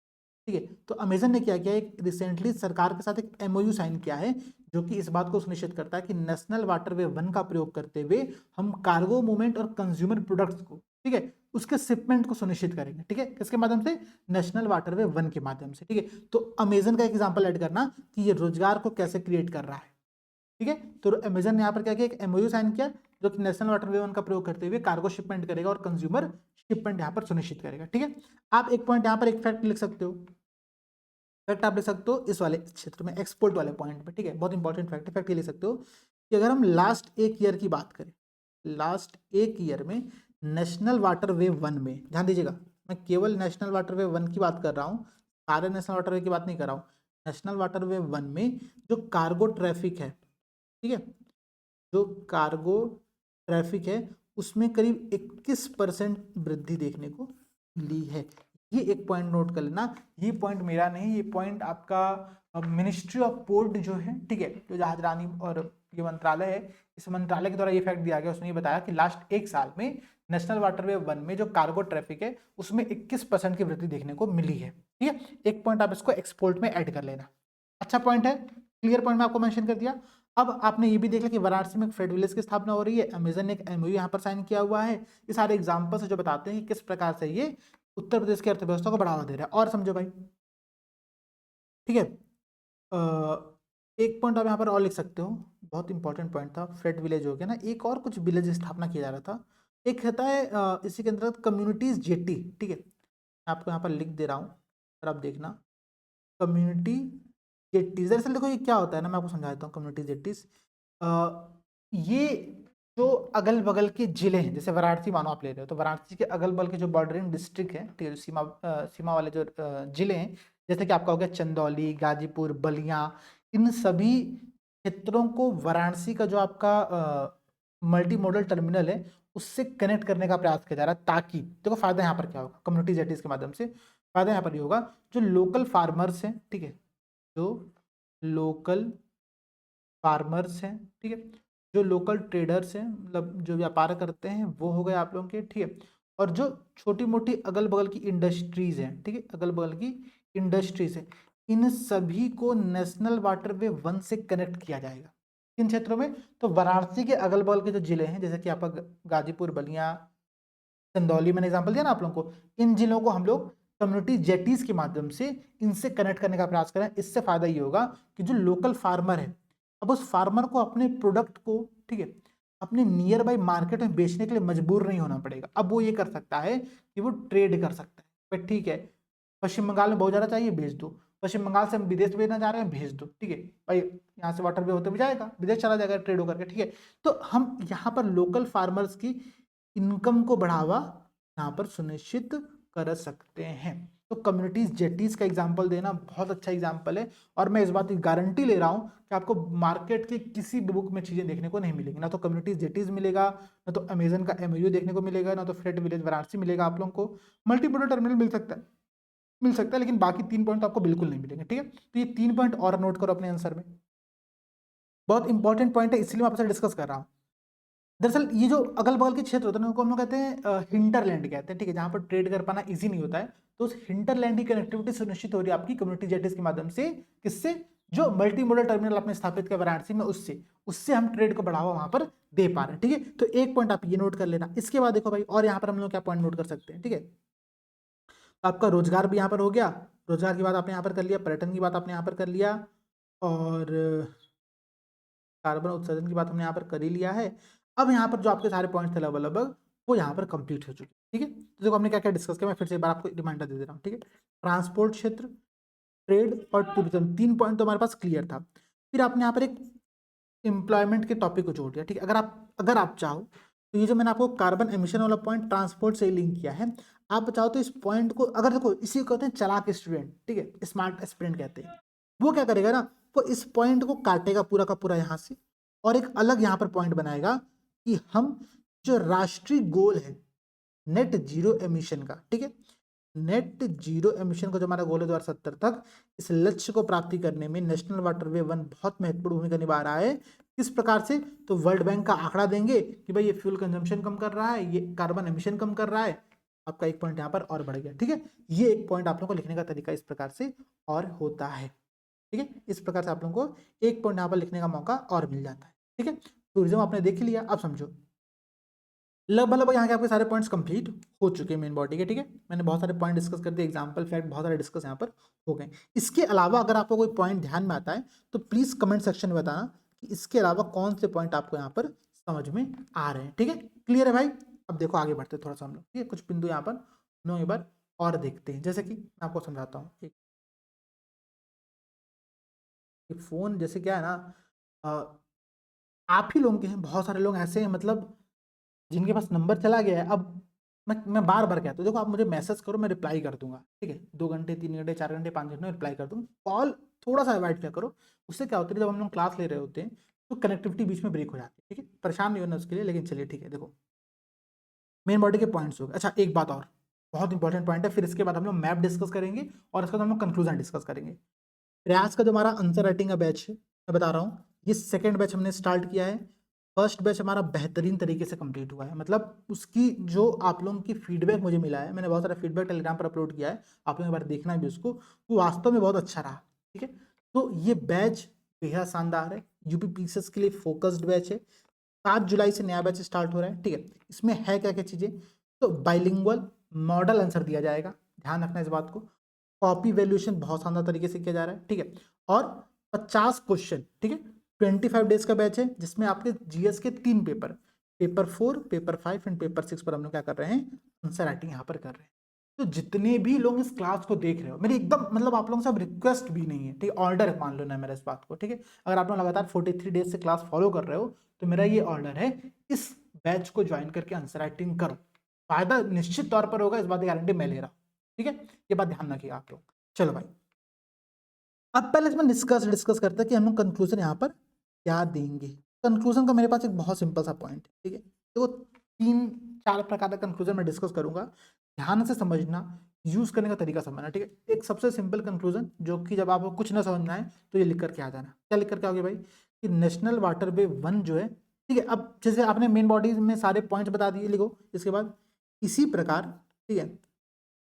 ठीक है। तो अमेजन ने क्या किया, एक रिसेंटली सरकार के साथ एक एमओयू साइन किया है जो कि इस बात को सुनिश्चित करता है कि नेशनल वाटरवे 1 का प्रयोग करते हुए हम कार्गो मूवमेंट और कंज्यूमर प्रोडक्ट्स को, ठीक है, उसके शिपमेंट को सुनिश्चित करेंगे, ठीक है, किसके माध्यम से, नेशनल वाटरवे 1 के माध्यम से, ठीक है। तो अमेजन का एग्जांपल ऐड करना कि ये रोजगार को कैसे क्रिएट कर रहा है, ठीक है। तो अमेजन ने यहाँ पर क्या किया, एक एमओयू साइन किया जो कि नेशनल वाटरवे 1 का प्रयोग करते हुए कार्गो शिपमेंट करेगा और कंज्यूमर शिपमेंट यहाँ पर सुनिश्चित करेगा, ठीक है। आप एक पॉइंट यहाँ पर एक फैक्ट लिख सकते हो, फैक्ट आप लिख सकते हो इस वाले क्षेत्र में, एक्सपोर्ट वाले पॉइंट पे, ठीक है, बहुत इंपॉर्टेंट फैक्ट है। फैक्ट ये लिख सकते हो कि अगर हम लास्ट एक ईयर की बात करें, लास्ट एक ईयर में नेशनल वाटरवे 1 में, ध्यान दीजिएगा, मैं केवल नेशनल वाटरवे 1 की बात कर रहा हूँ, सारे नेशनल वाटरवे की बात नहीं कर रहा हूँ। नेशनल वाटरवे 1 में जो कार्गो ट्रैफिक है, ठीक है, जो कार्गो ट्रैफिक है उसमें करीब 21% वृद्धि देखने को मिली है। ये एक पॉइंट नोट कर लेना, ये पॉइंट मेरा नहीं, ये पॉइंट आपका मिनिस्ट्री ऑफ पोर्ट जो है, ठीक है, जो जहाजरानी और ये मंत्रालय है, इस मंत्रालय के द्वारा ये फैक्ट दिया गया। उसने ये बताया कि लास्ट एक साल में नेशनल वाटरवे 1 में जो कार्गो ट्रैफिक है उसमें 21% की वृद्धि देखने को मिली है, ठीक है। एक पॉइंट आप इसको एक्सपोर्ट में ऐड कर लेना, अच्छा पॉइंट है, क्लियर पॉइंट में आपको मेंशन कर दिया। अब आपने ये भी देख लिया कि वाराणसी में फ्रेट विलेज की स्थापना हो रही है, अमेजन ने एक एमओयू यहाँ पर साइन किया हुआ है। ये सारे एग्जांपल्स जो बताते हैं कि किस प्रकार से ये उत्तर प्रदेश की अर्थव्यवस्था को बढ़ावा दे रहा है। और समझो भाई, ठीक है, एक पॉइंट आप यहाँ पर और लिख सकते हो, बहुत इंपॉर्टेंट पॉइंट था, फ्रेट विलेज हो गया ना, एक और कुछ विलेज स्थापना किया जा रहा था, एक कहता है इसी के अंतर्गत कम्युनिटीज जेटी, ठीक है, मैं आपको यहाँ पर लिख दे रहा हूँ और आप देखना, कम्युनिटी जेटीज। दरअसल देखो ये क्या होता है ना, मैं आपको समझा देता हूँ। कम्युनिटी जेटीज ये जो अगल बगल के जिले हैं, जैसे वाराणसी मानो आप ले रहे हो, तो वाराणसी के अगल बगल के जो बॉर्डरिंग डिस्ट्रिक्ट है, ठीक है, जो सीमा वाले जो जिले हैं, जैसे कि आपका हो गया चंदौली, गाजीपुर, बलिया, इन सभी क्षेत्रों को वाराणसी का जो आपका मल्टी मॉडल टर्मिनल है उससे कनेक्ट करने का प्रयास किया जा रहा है, ताकि देखो फायदा यहाँ पर क्या होगा, कम्युनिटी जेटीज के माध्यम से फायदा यहाँ पर ये होगा, जो लोकल फार्मर्स हैं, ठीक है, जो लोकल फार्मर्स हैं, ठीक है, जो लोकल ट्रेडर्स हैं, मतलब जो व्यापार करते हैं वो हो गए आप लोगों के, ठीक है, और जो छोटी मोटी अगल बगल की इंडस्ट्रीज हैं, ठीक है, अगल बगल की इंडस्ट्रीज है, इन सभी को नेशनल वाटरवे 1 से कनेक्ट किया जाएगा। किन क्षेत्रों में, तो वाराणसी के अगल बगल के जो जिले हैं, जैसे कि आपका गाजीपुर, बलिया, चंदौली, मैंने एग्जाम्पल दिया ना आप लोगों को, इन जिलों को हम लोग कम्युनिटी जेटीज के माध्यम से इनसे कनेक्ट करने का प्रयास करें। इससे फायदा ये होगा कि जो लोकल फार्मर है, अब उस फार्मर को अपने प्रोडक्ट को, ठीक है, अपने नियर बाई मार्केट में बेचने के लिए मजबूर नहीं होना पड़ेगा। अब वो ये कर सकता है कि वो ट्रेड कर सकता है, ठीक है, पश्चिम बंगाल में बहुत ज़्यादा चाहिए, भेज दो, पश्चिम बंगाल से हम विदेश भेजना चाह रहे हैं, भेज दो, ठीक है भाई, यहाँ से वाटरवे होते हुए जाएगा, विदेश चला जाएगा ट्रेड होकर के, ठीक है। तो हम यहाँ पर लोकल फार्मर्स की इनकम को बढ़ावा यहाँ पर सुनिश्चित कर सकते हैं। तो कम्युनिटीज जेटीज का एग्जांपल देना बहुत अच्छा एग्जांपल है, और मैं इस बात की गारंटी ले रहा हूँ कि आपको मार्केट की किसी भी बुक में चीजें देखने को नहीं मिलेंगी। ना तो कम्युनिटीज जेटीज मिलेगा, ना तो अमेजन का एमओयू देखने को मिलेगा, ना तो फ्रेट विलेज वाराणसी मिलेगा आप लोगों को। मल्टीमोडल टर्मिनल मिल सकता है, लेकिन बाकी 3 पॉइंट तो आपको बिल्कुल नहीं मिलेंगे। ठीक है, तो ये 3 पॉइंट और नोट करो अपने आंसर में, बहुत इंपॉर्टेंट पॉइंट है, इसलिए मैं आपसे डिस्कस कर रहा हूँ। दरअसल ये जो अगल बगल के क्षेत्र होते हैं उनको हम लोग कहते हैं हिंटरलैंड कहते हैं। ठीक है, जहां पर ट्रेड कर पाना इजी नहीं होता है, तो उस हिंटरलैंड की कनेक्टिविटी सुनिश्चित हो रही है आपकी कम्युनिटी जेटीज के माध्यम से। किससे? जो मल्टी मॉडल टर्मिनल आपने स्थापित किया वाराणसी में, उससे हम ट्रेड को बढ़ावा वहां पर दे पा रहे हैं। ठीक है, तो एक पॉइंट आप ये नोट कर लेना। इसके बाद देखो भाई, और यहाँ पर हम लोग क्या पॉइंट नोट कर सकते हैं। ठीक है, तो आपका रोजगार भी यहाँ पर हो गया, रोजगार की बात आपने यहाँ पर कर लिया, पर्यटन की बात आपने यहाँ पर कर लिया, और कार्बन उत्सर्जन की बात हमने यहाँ पर कर ही लिया है। अब यहाँ पर जो आपके सारे पॉइंट्स थे लगभग लगभग वो यहाँ पर कंप्लीट हो चुके। ठीक है, तो देखो हमने क्या क्या डिस्कस किया, मैं फिर से एक बार आपको रिमाइंडर दे रहा हूँ। ठीक है, ट्रांसपोर्ट क्षेत्र, ट्रेड और टूरिज्म, 3 पॉइंट तो हमारे पास क्लियर था। फिर आपने यहाँ पर एक एम्प्लॉयमेंट के टॉपिक को जोड़ दिया। ठीक है, अगर आप चाहो तो ये जो मैंने आपको कार्बन एमिशन वाला पॉइंट ट्रांसपोर्ट से लिंक किया है, आप चाहो तो इस पॉइंट को, अगर देखो इसी को कहते हैं चालाक स्टूडेंट, ठीक है, स्मार्ट एस्पिरेंट कहते हैं, वो क्या करेगा ना, वो इस पॉइंट को काटेगा पूरा का पूरा यहाँ से, और एक अलग यहाँ पर पॉइंट बनाएगा कि हम जो राष्ट्रीय गोल है नेट जीरो एमिशन का, ठीक है, नेट जीरो एमिशन का जो हमारा गोल है 2070 तक, इस लक्ष्य को प्राप्ति करने में नेशनल वाटरवे वन बहुत महत्वपूर्ण भूमिका निभा रहा है। किस प्रकार से? तो वर्ल्ड बैंक का आंकड़ा देंगे कि भाई ये फ्यूल कंजम्पशन कम कर रहा है, ये कार्बन एमिशन कम कर रहा है, आपका एक पॉइंट यहाँ पर और बढ़ गया। ठीक है, ये एक पॉइंट आप लोगों को लिखने का तरीका इस प्रकार से और होता है। ठीक है, इस प्रकार से आप लोगों को एक पॉइंट यहाँ पर लिखने का मौका और मिल जाता है। ठीक है, टूरिज्म आपने देख लिया। अब समझो, लगभग यहाँ के आपके सारे पॉइंट्स कंप्लीट हो चुके हैं मेन बॉडी के। ठीक है, मैंने बहुत सारे पॉइंट डिस्कस कर दिए, एग्जांपल फैक्ट बहुत सारे डिस्कस यहाँ पर हो गए। इसके अलावा अगर आपको कोई पॉइंट ध्यान में आता है तो प्लीज कमेंट सेक्शन में बताना कि इसके अलावा कौन से पॉइंट आपको यहाँ पर समझ में आ रहे हैं। ठीक है, क्लियर है भाई? अब देखो आगे बढ़ते थोड़ा सा हम लोग। ठीक है, कुछ बिंदु यहाँ पर नो एक बार और देखते हैं, जैसे कि मैं आपको समझाता हूँ। एक फोन जैसे क्या है ना, आप ही लोगों के हैं, बहुत सारे लोग ऐसे हैं मतलब जिनके पास नंबर चला गया है। अब मैं बार बार कहता हूँ, देखो आप मुझे मैसेज करो, मैं रिप्लाई कर दूंगा। ठीक है, 2 घंटे 3 घंटे 4 घंटे 5 घंटे में रिप्लाई कर दूंगा। कॉल थोड़ा सा अवॉइड क्या करो, उससे क्या होता है जब हम लोग क्लास ले रहे होते हैं तो कनेक्टिविटी बीच में ब्रेक हो जाती है। ठीक है, परेशान नहीं होना उसके लिए, लेकिन चलिए ठीक है। देखो मेन बॉडी के पॉइंट्स हो गए। अच्छा एक बात और बहुत इंपॉर्टेंट पॉइंट है, फिर इसके बाद हम लोग मैप डिस्कस करेंगे और इसके बाद हम लोग कंक्लूजन डिस्कस करेंगे। प्रयास का जो हमारा आंसर राइटिंग का बैच है, मैं बता रहा हूँ, ये सेकंड बैच हमने स्टार्ट किया है। फर्स्ट बैच हमारा बेहतरीन तरीके से कंप्लीट हुआ है, मतलब उसकी जो आप लोगों की फीडबैक मुझे मिला है, मैंने बहुत सारा फीडबैक टेलीग्राम पर अपलोड किया है, आप लोगों एक बार देखना भी उसको, वो वास्तव में बहुत अच्छा रहा। ठीक है, तो ये बैच बेहद शानदार है, यूपीपीसीएस के लिए फोकस्ड बैच है। 7 जुलाई से नया बैच स्टार्ट हो रहा है। ठीक है, इसमें है क्या क्या चीजें, तो बाइलिंगुअल मॉडल आंसर दिया जाएगा, ध्यान रखना इस बात को। कॉपी वैल्यूएशन बहुत शानदार तरीके से किया जा रहा है। ठीक है, और 50 क्वेश्चन। ठीक है, 25 डेज का बैच है जिसमें आपके जीएस के 3 paper, paper 4, paper 5 and paper 6 पर हम लोग क्या कर रहे हैं, आंसर राइटिंग यहाँ पर कर रहे हैं। तो जितने भी लोग इस क्लास को देख रहे हो, मेरी एकदम मतलब आप लोगों से अब रिक्वेस्ट भी नहीं है, ठीक है, ऑर्डर मान लो ना मेरा इस बात को। ठीक है, अगर आप लोग लगातार 43 डेज से क्लास फॉलो कर रहे हो तो मेरा ये ऑर्डर है, इस बैच को ज्वाइन करके आंसर राइटिंग करो, फायदा निश्चित तौर पर होगा, इस बात की गारंटी मैं ले रहा हूँ। ठीक है, ये बात ध्यान रखिएगा आप लोग। चलो भाई, अब पहले इसमें डिस्कस करते हैं कि हम लोग कंक्लूजन यहाँ पर क्या देंगे। कंक्लूजन का मेरे पास एक बहुत सिंपल सा पॉइंट है। ठीक है, तो 3-4 प्रकार का कंक्लूजन मैं डिस्कस करूंगा, ध्यान से समझना, यूज करने का तरीका समझना। ठीक है, एक सबसे सिंपल कंक्लूजन जो कि जब आपको कुछ ना समझना है तो ये लिख करके आ जाना। क्या लिख करके आओगे भाई, कि नेशनल वाटरवे वन जो है, ठीक है, अब जैसे आपने मेन बॉडी में सारे पॉइंट बता दिए, लिखो इसके बाद इसी प्रकार, ठीक है,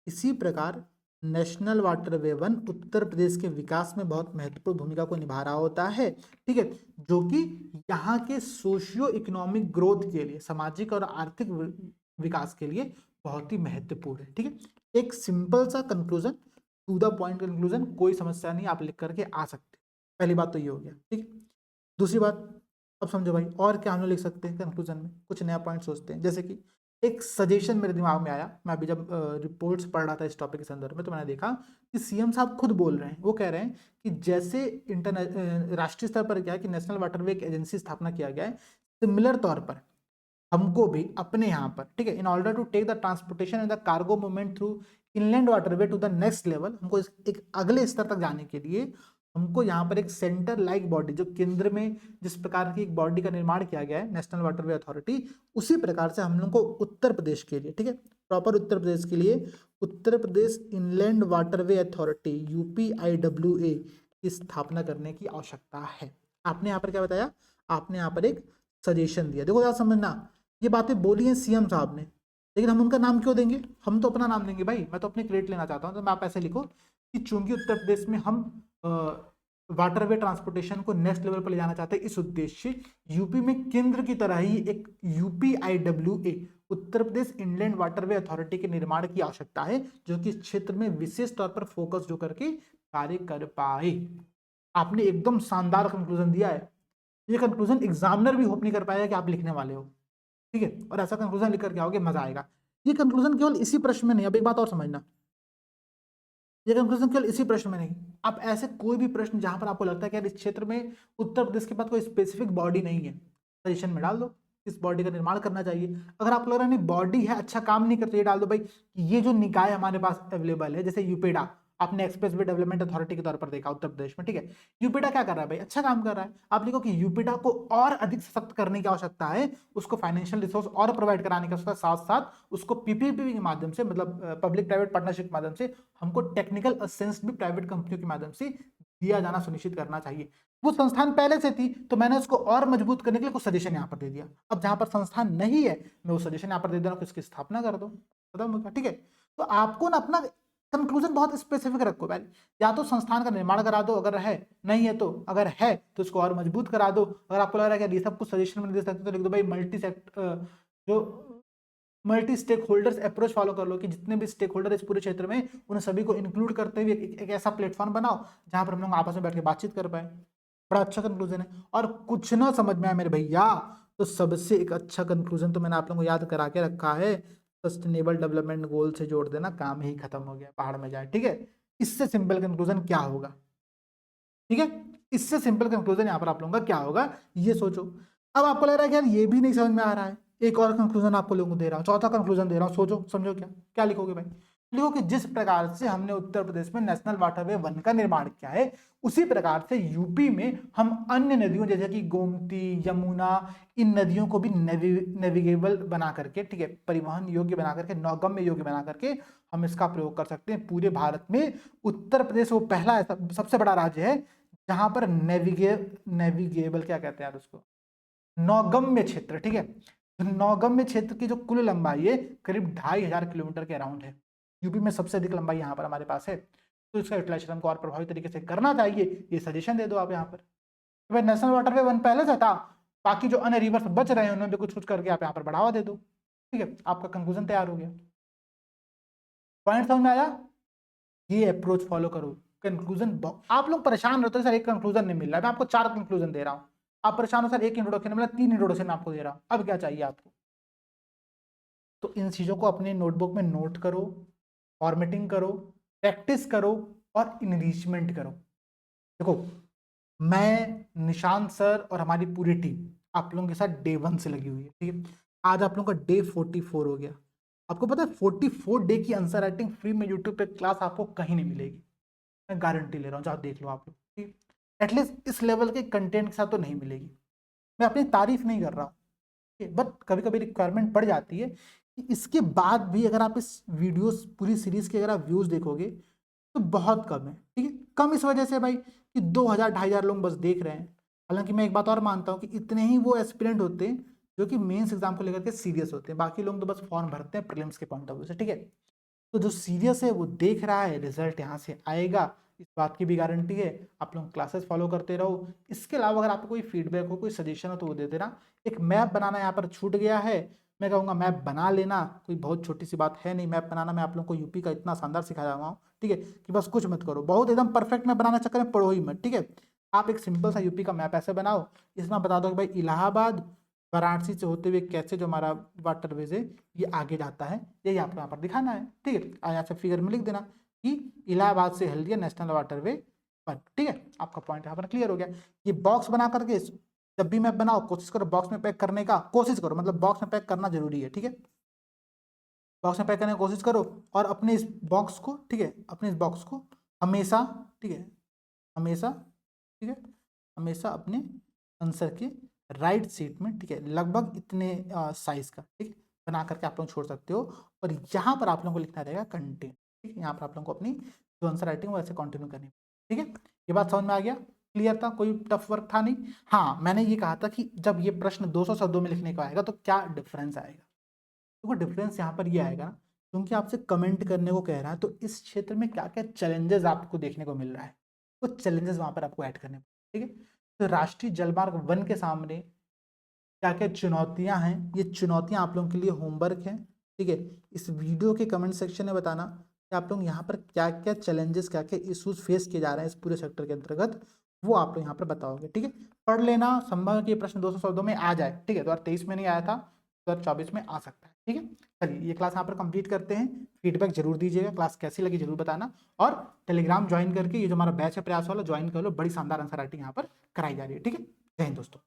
इसी प्रकार national waterway one Uttar Pradesh के विकास में बहुत महत्वपूर्ण भूमिका को निभा रहा होता है। ठीक है, जो कि यहाँ के सोशियो इकोनॉमिक ग्रोथ के लिए, सामाजिक और आर्थिक विकास के लिए बहुत ही महत्वपूर्ण है। ठीक है, एक सिंपल सा conclusion, to the point conclusion, कोई समस्या नहीं, आप लिख करके आ सकते। पहली बात तो ये हो गया। ठीक है, दूसरी बात, अब समझो भाई और क्या हम लोग लिख सकते हैं कंक्लूजन में, कुछ नया पॉइंट सोचते हैं। जैसे कि एक सजेशन मेरे दिमाग में आया, मैं अभी जब रिपोर्ट्स पढ़ रहा था इस टॉपिक के संदर्भ में, तो मैंने देखा कि सीएम साहब खुद बोल रहे हैं, वो कह रहे हैं कि जैसे राष्ट्रीय स्तर पर क्या है कि नेशनल वाटरवे एक एजेंसी स्थापना किया गया है, सिमिलर तौर पर हमको भी अपने यहाँ पर, ठीक है, in order to take the transportation and the cargo movement through inland waterway to the next level, हमको एक अगले स्तर तक जाने के लिए हमको यहाँ पर एक सेंटर लाइक बॉडी, जो केंद्र में जिस प्रकार की एक बॉडी का निर्माण किया गया है नेशनल वाटरवे अथॉरिटी, उसी प्रकार से हम लोग को उत्तर प्रदेश के लिए, ठीक है, प्रॉपर उत्तर प्रदेश के लिए Uttar Pradesh inland waterway authority UPIWA की स्थापना करने की आवश्यकता है। आपने यहाँ पर क्या बताया, आपने यहाँ पर एक सजेशन दिया। देखो यार समझना, ये बातें बोली हैं CM साहब ने, लेकिन हम उनका नाम क्यों देंगे, हम तो अपना नाम देंगे भाई, मैं तो अपनी क्रेडिट लेना चाहता हूँ। तो मैं आप ऐसे लिखो कि चूंकि उत्तर प्रदेश में हम वाटरवे ट्रांसपोर्टेशन को नेक्स्ट लेवल पर ले जाना चाहते हैं, इस उद्देश्य यूपी में केंद्र की तरह ही एक UPIWA Uttar Pradesh inland waterway authority के निर्माण की आवश्यकता है, जो कि इस क्षेत्र में विशेष तौर पर फोकस जो करके कार्य कर पाए। आपने एकदम शानदार कंक्लूजन दिया है। ये कंक्लूजन एग्जामिनर भी होप नहीं कर पाएगा कि आप लिखने वाले हो, ठीक है, और ऐसा कंक्लूजन लिख करके आओगे, मजा आएगा। ये कंक्लूजन केवल इसी प्रश्न में नहीं, अब एक बात और समझना, ये कंक्लूजन केवल इसी प्रश्न में नहीं, आप ऐसे कोई भी प्रश्न जहां पर आपको लगता है कि यार इस क्षेत्र में उत्तर प्रदेश के पास कोई स्पेसिफिक बॉडी नहीं है, सजेशन में डाल दो इस बॉडी का निर्माण करना चाहिए। अगर आपको लग रहा है नहीं बॉडी है, अच्छा काम नहीं करती, ये डाल दो भाई ये जो निकाय हमारे पास अवेलेबल है, जैसे यूपेडा, आपने एक्सप्रेस वे डेवलपमेंट अथॉरिटी के तौर पर देखा उत्तर प्रदेश में, ठीक है, यूपीडा क्या कर रहा है भाई, अच्छा काम कर रहा है। आप लिखो कि यूपीडा को और अधिक सशक्त करने की आवश्यकता है, उसको फाइनेंशियल रिसोर्स और प्रोवाइड कराने की आवश्यकता, साथ साथ उसको PPP के माध्यम से, मतलब पब्लिक प्राइवेट पार्टनरशिप के माध्यम से हमको टेक्निकल असिस्टेंस भी प्राइवेट कंपनियों के माध्यम से दिया जाना सुनिश्चित करना चाहिए। वो संस्थान पहले से थी तो मैंने उसको और मजबूत करने के लिए कुछ सजेशन यहाँ पर दे दिया। अब जहां पर संस्थान नहीं है मैं वो सजेशन यहाँ पर दे दे रहा हूँ कि इसकी स्थापना कर दो, खत्म, ठीक है। तो आपको ना अपना कंक्लूजन बहुत स्पेसिफिक रखो पहले, या तो संस्थान का निर्माण करा दो अगर है, नहीं है तो अगर है तो उसको और मजबूत करा दो। अगर आपको लग रहा है कि ये सब कुछ सजेशन में दे सकते तो लिख दो भाई multi stakeholders approach follow कर लो, कि जितने भी स्टेक होल्डर इस पूरे क्षेत्र में उन सभी को इंक्लूड करते हुए एक ऐसा प्लेटफॉर्म बनाओ जहां पर हम लोग आपस में बैठ के बातचीत कर पाए। बड़ा अच्छा कंक्लूजन है। और कुछ ना समझ में आए मेरे भैया तो सबसे एक अच्छा कंक्लूजन तो मैंने आप लोगों को याद करा के रखा है, सस्टेनेबल डेवलपमेंट गोल से जोड़ देना, काम ही खत्म हो गया, पहाड़ में जाए, ठीक है। इससे सिंपल कंक्लूजन क्या होगा, ठीक है, इससे सिंपल कंक्लूजन यहाँ पर आप लोगों का क्या होगा ये सोचो। अब आपको लग रहा है कि यार ये भी नहीं समझ में आ रहा है, एक और कंक्लूजन आपको लोगों को दे रहा हूँ, चौथा कंक्लूजन दे रहा हूँ, सोचो समझो क्या क्या लिखोगे भाई। लिखो कि जिस प्रकार से हमने उत्तर प्रदेश में नेशनल वाटरवे 1 का निर्माण किया है, उसी प्रकार से यूपी में हम अन्य नदियों जैसे कि गोमती, यमुना, इन नदियों को भी नेविगेबल बना करके, ठीक है, परिवहन योग्य बना करके, नौगम्य योग्य बना करके हम इसका प्रयोग कर सकते हैं। पूरे भारत में उत्तर प्रदेश वो पहला ऐसा सबसे बड़ा राज्य है जहां पर नेविगेबल क्या कहते हैं यार उसको, नौगम्य क्षेत्र, ठीक है, नौगम्य क्षेत्र की जो कुल लंबाई है करीब 2500 किलोमीटर के अराउंड है। यूपी में सबसे अधिक लंबाई यहाँ पर हमारे पास है, तो इसका यूटिलाइजेशन हमको और प्रभावी तरीके से करना चाहिए, ये सजेशन दे दो आप यहाँ पर। तो भाई नेशनल वाटरवे 1 पहले से था, बाकी जो अन्य रिवर्स बच रहे हैं उन्होंने भी कुछ कुछ करके आप यहाँ पर बढ़ावा दे दो, ठीक है, आपका कंक्लूजन तैयार हो गया। पॉइंट समझ में आया, ये अप्रोच फॉलो करो। कंक्लूजन आप लोग परेशान रहते हो सर एक कंक्लूजन नहीं मिल रहा है, मैं आपको 4 कंक्लूजन दे रहा हूँ, आप परेशान हो सर एक इंट्रोडक्शन मिला, 3 इंट्रोडक्शन आपको दे रहा हूँ, अब क्या चाहिए आपको। तो इन चीजों को अपने नोटबुक में नोट करो, फॉर्मेटिंग करो, प्रैक्टिस करो और इनरिचमेंट करो। देखो मैं, निशांत सर और हमारी पूरी टीम आप लोगों के साथ डे 1 से लगी हुई है, ठीक है। आज आप लोगों का डे 44 हो गया। आपको पता है 44 डे की आंसर राइटिंग फ्री में यूट्यूब पे क्लास आपको कहीं नहीं मिलेगी, मैं गारंटी ले रहा हूँ, जाओ देख लो आप लोग, ठीक, एटलीस्ट इस लेवल के कंटेंट के साथ तो नहीं मिलेगी। मैं अपनी तारीफ नहीं कर रहा हूँ, बट कभी कभी रिक्वायरमेंट पड़ जाती है कि इसके बाद भी अगर आप इस वीडियोस पूरी सीरीज के अगर आप व्यूज देखोगे तो बहुत कम है, ठीक है। कम इस वजह से भाई कि 2000-2500 लोग बस देख रहे हैं। हालांकि मैं एक बात और मानता हूँ कि इतने ही वो एस्पिरेंट होते हैं जो कि मेंस एग्जाम को लेकर के सीरियस होते हैं, बाकी लोग तो बस फॉर्म भरते हैं प्रीलिम्स के पॉइंट ऑफ व्यू से, ठीक है। तो जो सीरियस है वो देख रहा है, रिजल्ट यहाँ से आएगा, इस बात की भी गारंटी है। आप लोग क्लासेस फॉलो करते रहो। इसके अलावा अगर आपको कोई फीडबैक हो, कोई सजेशन हो तो वो दे देना। एक मैप बनाना यहाँ पर छूट गया है, मैं कहूँगा मैप बना लेना, कोई बहुत छोटी सी बात है नहीं मैप बनाना। मैं आप लोगों को यूपी का इतना शानदार सिखाया हुआ हूँ, ठीक है, कि बस कुछ मत करो, बहुत एकदम परफेक्ट मैप बनाने चक्कर में पढ़ो ही मत, ठीक है। आप एक सिंपल सा यूपी का मैप ऐसे बनाओ, इसमें बता दो कि भाई इलाहाबाद वाराणसी से होते हुए कैसे जो हमारा वाटरवेज है ये आगे जाता है, यही आपको यहाँ पर दिखाना है, ठीक है। यहाँ से फिगर में लिख देना कि इलाहाबाद से हल्दिया नेशनल वाटरवे पर, ठीक है। आपका पॉइंट यहाँ पर क्लियर हो गया। ये बॉक्स बना करके जब भी मैप बनाओ कोशिश करो बॉक्स में पैक करने का, कोशिश करो, मतलब बॉक्स में पैक करना जरूरी है, ठीक है। बॉक्स में पैक करने की कोशिश करो और अपने इस बॉक्स को, ठीक है, अपने इस बॉक्स को हमेशा, ठीक है, हमेशा, ठीक है, हमेशा अपने आंसर के राइट सीट में, ठीक है, लगभग इतने साइज का, ठीक है, बना करके आप लोग छोड़ सकते हो। और यहाँ पर आप लोगों को लिखना रहेगा कंटेंट, ठीक है, यहाँ पर आप लोगों को अपनी जो आंसर राइटिंग वैसे कंटिन्यू करनी, ठीक है। ये बात समझ में आ गया, क्लियर था, कोई टफ वर्क था नहीं। हाँ, मैंने ये कहा था कि जब ये प्रश्न 200 शब्दों में लिखने का आएगा तो क्या डिफरेंस आएगा। तो वो डिफरेंस यहाँ पर ये आएगा, क्योंकि आपसे कमेंट करने को कह रहा है, तो इस क्षेत्र में क्या क्या चैलेंजेस आपको देखने को मिल रहा है, वो चैलेंजेस वहाँ पर आपको ऐड करने, ठीक है। तो राष्ट्रीय जलमार्ग 1 के सामने क्या क्या चुनौतियां हैं, ये चुनौतियां आप लोगों के लिए होमवर्क है, ठीक है। इस वीडियो के कमेंट सेक्शन में बताना कि आप लोग यहाँ पर क्या क्या चैलेंजेस, क्या क्या इश्यूज फेस किए जा रहे हैं इस पूरे सेक्टर के अंतर्गत, वो आप लोग यहाँ पर बताओगे, ठीक है। पढ़ लेना, संभव है कि ये प्रश्न 200 शब्दों में आ जाए, ठीक है। 2023 में नहीं आया था, 2024 में आ सकता है, ठीक है। चलिए ये क्लास यहाँ पर कंप्लीट करते हैं। फीडबैक जरूर दीजिएगा, क्लास कैसी लगी जरूर बताना, और टेलीग्राम ज्वाइन करके ये जो हमारा बैच है प्रयास वाला, ज्वाइन कर लो, बड़ी शानदार आंसर राइटिंग यहाँ पर कराई जा रही है, ठीक है। जय हिंद दोस्तों।